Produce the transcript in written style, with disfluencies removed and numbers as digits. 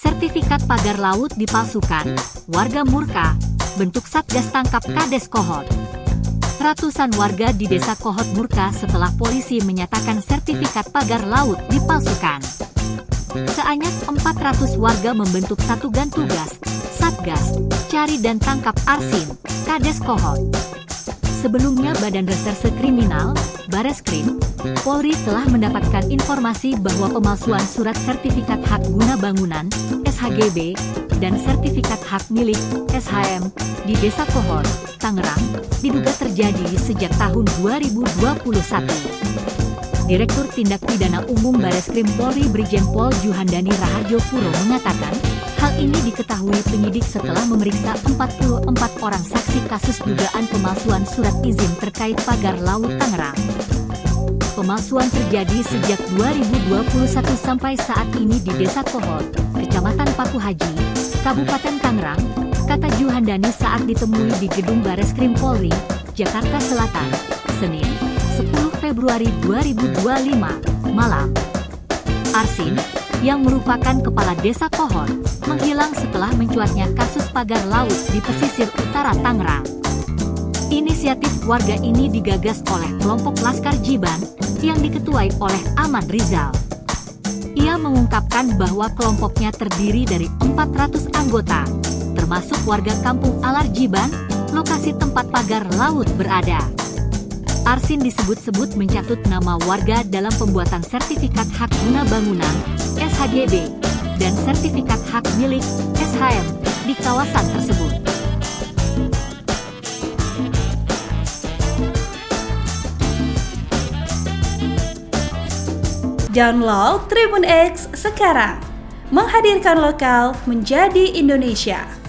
Sertifikat pagar laut dipalsukan, warga murka, bentuk Satgas tangkap Kades Kohot. Ratusan warga di Desa Kohot murka setelah polisi menyatakan sertifikat pagar laut dipalsukan. Sebanyak 400 warga membentuk satuan tugas, Satgas, cari dan tangkap Arsin, Kades Kohot. Sebelumnya Badan Reserse Kriminal, Bareskrim, Polri telah mendapatkan informasi bahwa pemalsuan surat sertifikat hak guna bangunan, SHGB, dan sertifikat hak milik, SHM, di Desa Kohot, Tangerang, diduga terjadi sejak tahun 2021. Direktur Tindak Pidana Umum Bareskrim Polri Brigjen Pol Juhandani Raharjo Puro mengatakan, hal ini diketahui penyidik setelah memeriksa 44 orang saksi kasus dugaan pemalsuan surat izin terkait pagar laut Tangerang. Pemalsuan terjadi sejak 2021 sampai saat ini di Desa Kohot, Kecamatan Paku Haji, Kabupaten Tangerang, kata Juhandani saat ditemui di Gedung Bareskrim Polri, Jakarta Selatan, Senin, 10 Februari 2025, malam. Arsin, yang merupakan kepala Desa Kohot, menghilang setelah mencuatnya kasus pagar laut di pesisir utara Tangerang. Inisiatif warga ini digagas oleh kelompok Laskar Jiban, yang diketuai oleh Aman Rizal. Ia mengungkapkan bahwa kelompoknya terdiri dari 400 anggota, termasuk warga kampung Alar Jiban, lokasi tempat pagar laut berada. Arsin disebut-sebut mencatut nama warga dalam pembuatan sertifikat hak guna bangunan, SHGB, dan sertifikat hak milik, SHM, di kawasan tersebut. Download Tribun X sekarang, menghadirkan lokal menjadi Indonesia.